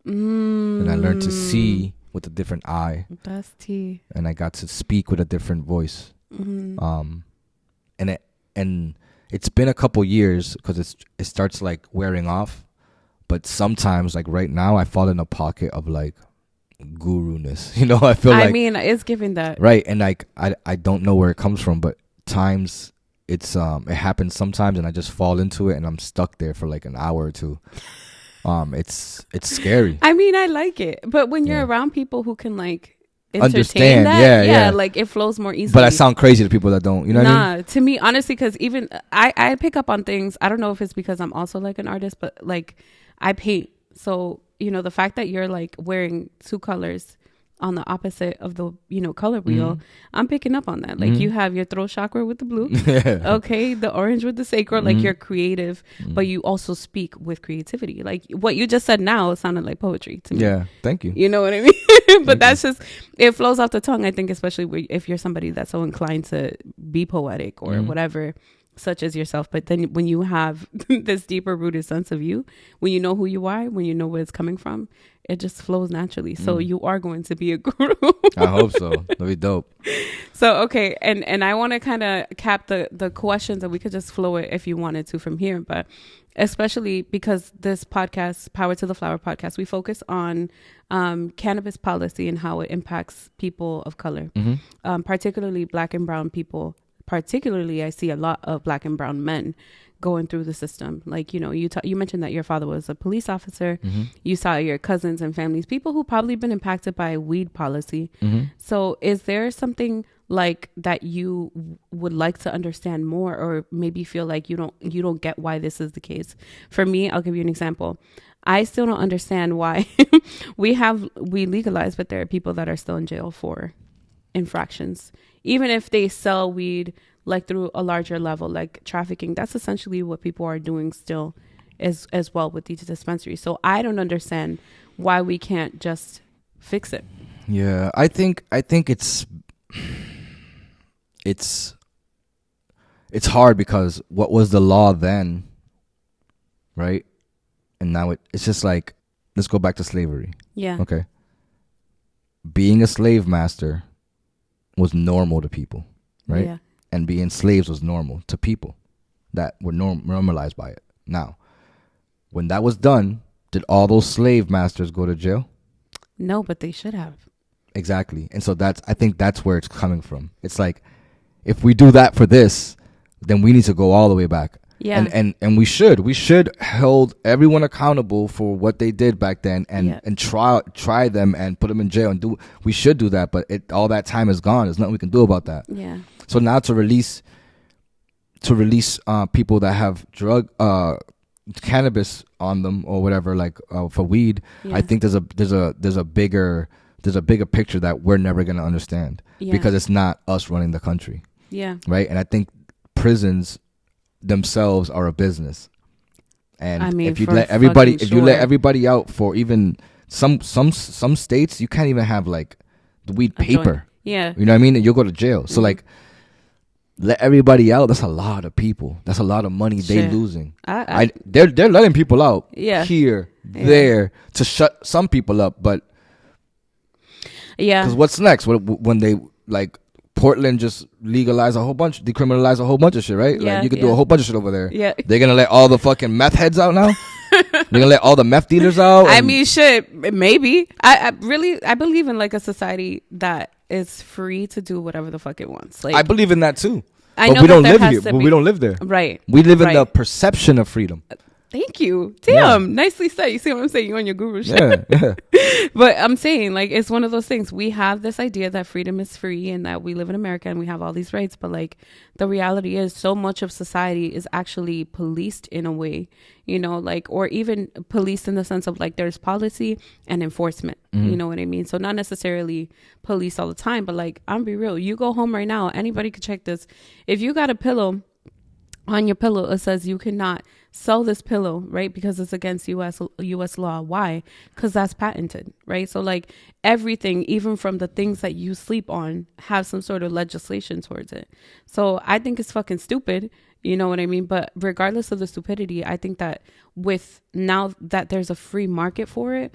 And I learned to see with a different eye. That's tea. And I got to speak with a different voice. And it's been a couple years, because it starts like wearing off. But sometimes, like right now, I fall in a pocket of like guru-ness. You know, I mean, it's giving that. Right. And like I don't know where it comes from, but times it happens sometimes, and I just fall into it, and I'm stuck there for like an hour or two. It's scary. I mean, I like it, but when you're around people who can like understand that, yeah, like it flows more easily. But I sound crazy to people that don't, you know what I mean? To me, honestly, because even I pick up on things. I don't know if it's because I'm also like an artist, but like I paint, so you know, the fact that you're like wearing two colors on the opposite of the, you know, color wheel, I'm picking up on that. Like you have your throat chakra with the blue, okay, the orange with the sacral, like you're creative, but you also speak with creativity. Like what you just said now sounded like poetry to me. Yeah, thank you. You know what I mean? But that's just, it flows off the tongue, I think, especially if you're somebody that's so inclined to be poetic or whatever, such as yourself. But then when you have this deeper rooted sense of you, when you know who you are, when you know where it's coming from, it just flows naturally. So you are going to be a guru. I hope so. That'd be dope. So, okay. And I want to kind of cap the questions, and we could just flow it if you wanted to from here. But especially because this podcast, Power to the Flower podcast, we focus on cannabis policy and how it impacts people of color, particularly Black and brown people. Particularly, I see a lot of Black and brown men going through the system. Like, you know, you mentioned that your father was a police officer. You saw your cousins and families, people who probably been impacted by weed policy. So is there something like that you would like to understand more, or maybe feel like you don't get why this is the case? For me, I'll give you an example. I still don't understand why we legalize, but there are people that are still in jail for infractions, even if they sell weed like through a larger level, like trafficking. That's essentially what people are doing still as well with these dispensaries. So I don't understand why we can't just fix it. Yeah, I think it's hard, because what was the law then, right? And now it's just like, let's go back to slavery. Yeah. Okay. Being a slave master was normal to people, right? Yeah. And being slaves was normal to people that were normalized by it. Now, when that was done, did all those slave masters go to jail? No, but they should have. Exactly. And so I think that's where it's coming from. It's like, if we do that for this, then we need to go all the way back. Yeah. And we should hold everyone accountable for what they did back then, and try them and put them in jail, and we should do that. But all that time is gone. There's nothing we can do about that. Yeah. So now to release people that have cannabis on them or whatever, like for weed, I think there's a bigger there's a bigger picture that we're never going to understand Yeah. because it's not us running the country. Yeah. Right. And I think prisons themselves are a business. And I mean, if you for let everybody, fucking if you let sure. everybody out for even some states, you can't even have like the weed A joint. paper. Yeah. You know what I mean? And you'll go to jail. So like, let everybody out. That's a lot of people. That's a lot of money they Shit. losing. I They're letting people out. Yeah. Here, Yeah. there to shut some people up. But yeah. because what's next? When they like Portland just legalize a whole bunch, decriminalize a whole bunch of shit, right? Yeah, Like you could do a whole bunch of shit over there. Yeah. They're gonna let all the fucking meth heads out now. They're gonna let all the meth dealers out. I mean, shit, maybe. I believe in like a society that is free to do whatever the fuck it wants. Like I believe in that too. I But know we that don't there live has here. to But be- we don't live there. Right. We live in right. the perception of freedom. Thank you. Damn, nicely said. You see what I'm saying? You on your guru shit. Yeah, yeah. But I'm saying, like, it's one of those things. We have this idea that freedom is free and that we live in America and we have all these rights. But, like, the reality is so much of society is actually policed in a way, you know, like, or even policed in the sense of, like, there's policy and enforcement. Mm-hmm. You know what I mean? So not necessarily police all the time, but, like, I'm be real. You go home right now, anybody could check this. If you got a pillow on your pillow, it says you cannot sell this pillow, right? Because it's against US law. Why? Because that's patented, right? So like everything, even from the things that you sleep on, have some sort of legislation towards it. So I think it's fucking stupid. You know what I mean? But regardless of the stupidity, I think that with now that there's a free market for it,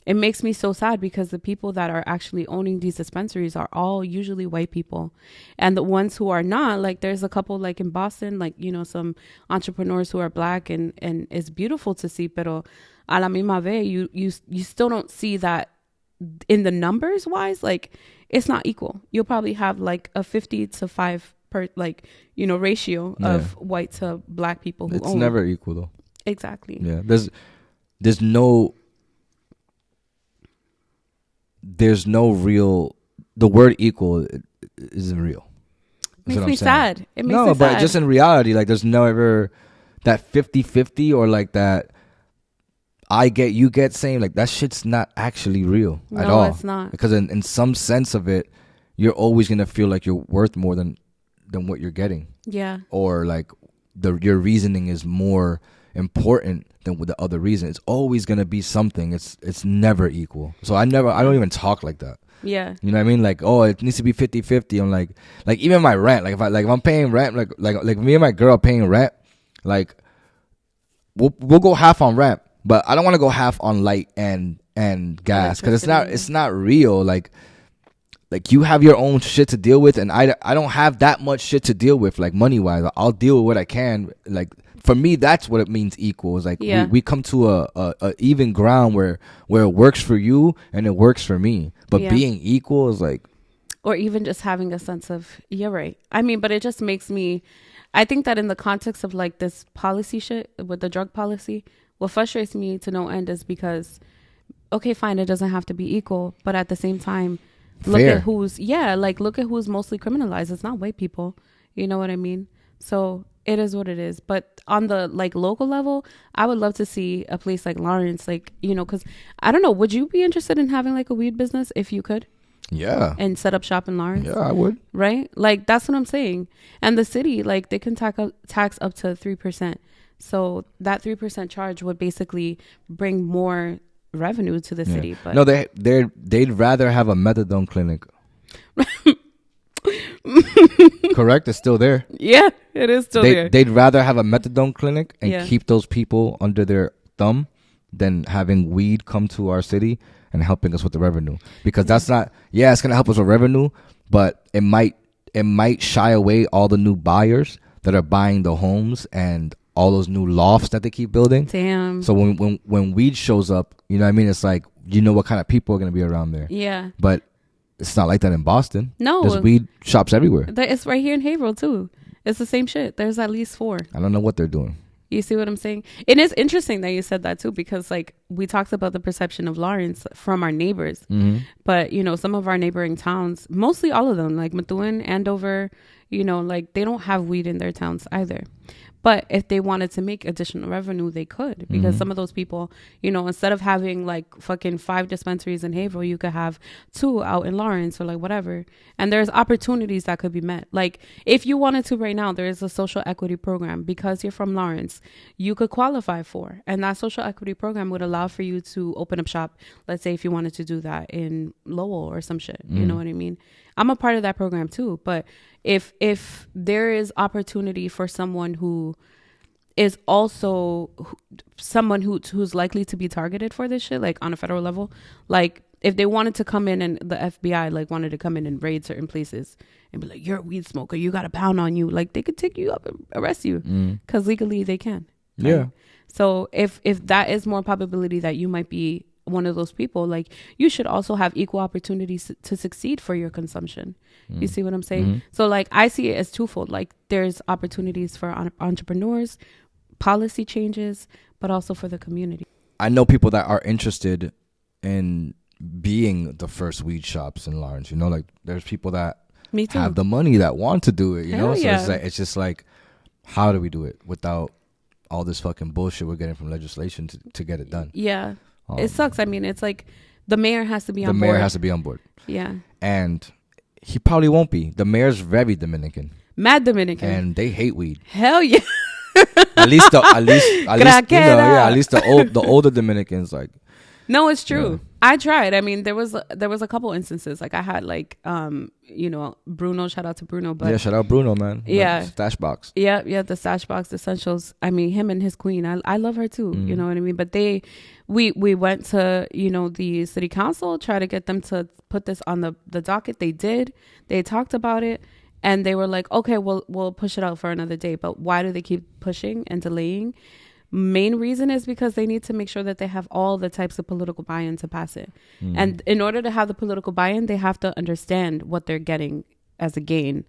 it makes me so sad because the people that are actually owning these dispensaries are all usually white people. And the ones who are not, like there's a couple like in Boston, like, you know, some entrepreneurs who are black and it's beautiful to see, pero a la misma vez, you still don't see that in the numbers wise, like it's not equal. You'll probably have like a 50 to 5 per, like, you know, ratio of white to black people who It's own. never equal though. Exactly. Yeah. There's no real, the word equal isn't real. That's Makes what I'm me saying. sad. It makes me No, but sad. just in reality, like there's never that 50-50 or like that I get, you get same, like that shit's not actually real at No, all. it's not. Because in some sense of it, you're always going to feel like you're worth more than what you're getting. Yeah. Or like your reasoning is more important than with the other reason. It's always going to be something. It's never equal. So I don't even talk like that. Yeah. You know what I mean? Like, oh, it needs to be 50-50. I'm like even my rent, like if I'm paying rent, like me and my girl paying rent, like we'll go half on rent, but I don't want to go half on light and gas because it's not real. Like you have your own shit to deal with, and I don't have that much shit to deal with, like money wise. I'll deal with what I can. Like for me, that's what it means equal. It's like we come to a even ground where it works for you and it works for me. But being equal is like, or even just having a sense of, you're right. I mean, but it just makes me, I think that in the context of like this policy shit with the drug policy, what frustrates me to no end is because, okay, fine, it doesn't have to be equal, but at the same time, look at who's mostly criminalized. It's not white people. You know what I mean? So it is what it is. But on the like local level, I would love to see a place like Lawrence, like, you know, because I don't know, would you be interested in having like a weed business if you could? yeah, And set up shop in Lawrence? yeah, I would. Right? Like that's what I'm saying. And the city, like they can tax up to 3%. So that 3% charge would basically bring more revenue to the city. But no, they'd rather have a methadone clinic. Correct? It's still there. yeah, it is still there. They'd rather have a methadone clinic and Yeah. keep those people under their thumb than having weed come to our city and helping us with the revenue. Because that's not, it's going to help us with revenue, but it might shy away all the new buyers that are buying the homes and all those new lofts that they keep building. Damn. So when weed shows up, you know what I mean? It's like, you know what kind of people are going to be around there. Yeah. But it's not like that in Boston. No. There's weed shops everywhere. It's right here in Haverhill too. It's the same shit. There's at least 4. I don't know what they're doing. You see what I'm saying? It is interesting that you said that too, because like we talked about the perception of Lawrence from our neighbors, Mm-hmm. but you know, some of our neighboring towns, mostly all of them, like Methuen, Andover, you know, like they don't have weed in their towns either. But if they wanted to make additional revenue, they could, because some of those people, you know, instead of having like fucking 5 dispensaries in Haverhill, you could have 2 out in Lawrence or like whatever. And there's opportunities that could be met. Like if you wanted to right now, there is a social equity program because you're from Lawrence, you could qualify for. And that social equity program would allow for you to open up shop. Let's say if you wanted to do that in Lowell or some shit, you know what I mean? I'm a part of that program too. But if there is opportunity for someone who is also someone who's likely to be targeted for this shit, like on a federal level, like if they wanted to come in and the FBI like wanted to come in and raid certain places and be like, you're a weed smoker, you got a pound on you, like they could take you up and arrest you because legally they can. Right? Yeah. So if that is more probability that you might be one of those people, like you should also have equal opportunities to succeed for your consumption. You see what I'm saying? So like I see it as twofold. Like there's opportunities for entrepreneurs, policy changes, but also for the community. I know people that are interested in being the first weed shops in Lawrence. You know, like there's people that have the money that want to do it. You know, so it's just like, how do we do it without all this fucking bullshit we're getting from legislation to get it done? Yeah. It sucks. I mean, it's like the mayor has to be on board. The mayor has to be on board. Yeah. And he probably won't be. The mayor's very Dominican. Mad Dominican. And they hate weed. Hell yeah. at least you know, at least the older Dominicans, like. No, it's true. Yeah. I tried. I mean, there was a couple instances. Like I had like you know, Bruno, shout out to Bruno, but yeah, shout out Bruno, man. Yeah. Stash Box. Yeah, the Stash Box Essentials. I mean, him and his queen. I love her too. You know what I mean? But we went to, you know, the city council, try to get them to put this on the docket. They did. They talked about it. And they were like, okay, we'll push it out for another day. But why do they keep pushing and delaying? Main reason is because they need to make sure that they have all the types of political buy-in to pass it. And in order to have the political buy-in, they have to understand what they're getting as a gain.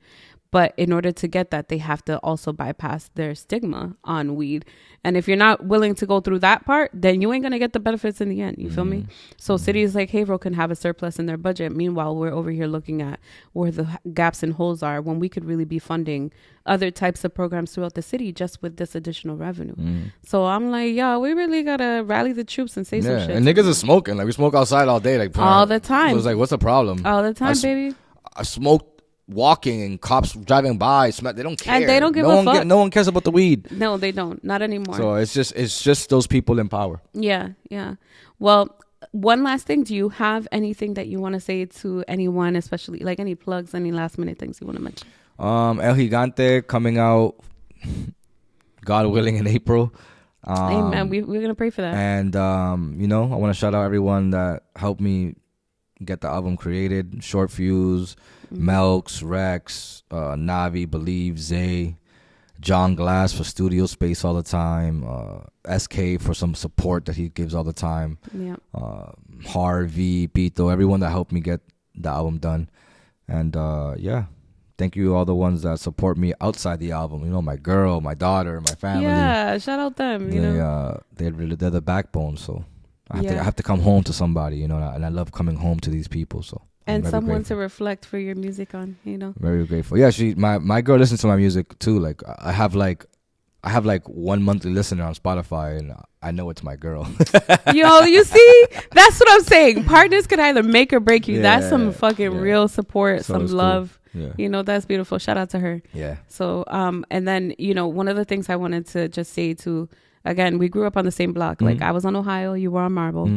But in order to get that, they have to also bypass their stigma on weed. And if you're not willing to go through that part, then you ain't going to get the benefits in the end. You feel me? So cities like Haverhill can have a surplus in their budget. Meanwhile, we're over here looking at where the gaps and holes are when we could really be funding other types of programs throughout the city just with this additional revenue. So I'm like, yo, we really got to rally the troops and say some shit. And niggas are smoking. Like we smoke outside all day. Like all the time. So it's like, what's the problem? All the time, baby. I smoked walking and cops driving by, they don't care. And they don't give a fuck. No one cares about the weed. No, they don't. Not anymore. So it's just those people in power. Yeah. Well, one last thing. Do you have anything that you want to say to anyone, especially like any plugs, any last minute things you want to mention? El Gigante coming out, God willing, in April. Amen. We're gonna pray for that. And you know, I want to shout out everyone that helped me get the album created. Short Fuse, Melks, Rex, Navi, Believe, Zay, John Glass for studio space all the time, SK for some support that he gives all the time, Harvey, Pito, everyone that helped me get the album done. And thank you all the ones that support me outside the album. You know, my girl, my daughter, my family. Yeah, shout out them. They're the backbone. So I have to come home to somebody, you know, and I love coming home to these people. So and someone grateful. To reflect for your music on, you know. Very grateful. Yeah, my girl listens to my music too. Like I have like 1 monthly listener on Spotify, and I know it's my girl. Yo, you see, that's what I'm saying. Partners can either make or break you. That's some fucking real support, so some love. Cool. Yeah. You know, that's beautiful. Shout out to her. Yeah. So, and then, you know, one of the things I wanted to just say to, again, we grew up on the same block. Like I was on Ohio, you were on Marble.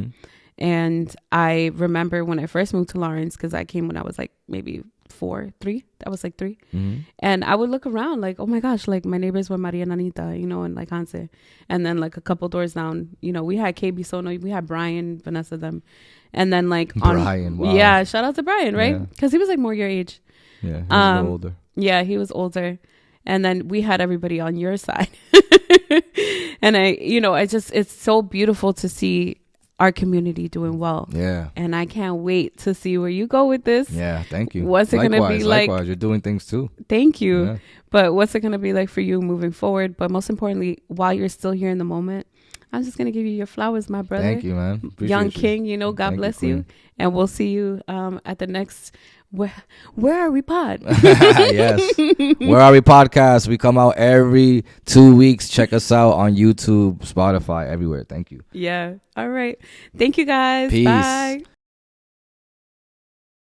And I remember when I first moved to Lawrence, because I came when I was like maybe 3. I was like 3. And I would look around like, oh my gosh, like my neighbors were Maria Nanita, you know, and like Hanse. And then like a couple doors down, you know, we had KB Sono, we had Brian, Vanessa, them. And then like Brian, wow. Yeah, shout out to Brian, right? Because he was like more your age. Yeah, he was older. Yeah, he was older. And then we had everybody on your side. And it's so beautiful to see our community doing well. Yeah. And I can't wait to see where you go with this. Yeah, thank you. What's it going to be like? Likewise, you're doing things too. Thank you. Yeah. But what's it going to be like for you moving forward? But most importantly, while you're still here in the moment, I'm just gonna give you your flowers, my brother. Thank you, man. Appreciate Young you. king, you know, God Thank bless you, you. And we'll see you at the next Where Are We Pod? Yes. Where Are We Podcast? We come out every 2 weeks. Check us out on YouTube, Spotify, everywhere. Thank you. Yeah. All right. Thank you, guys. Peace. Bye.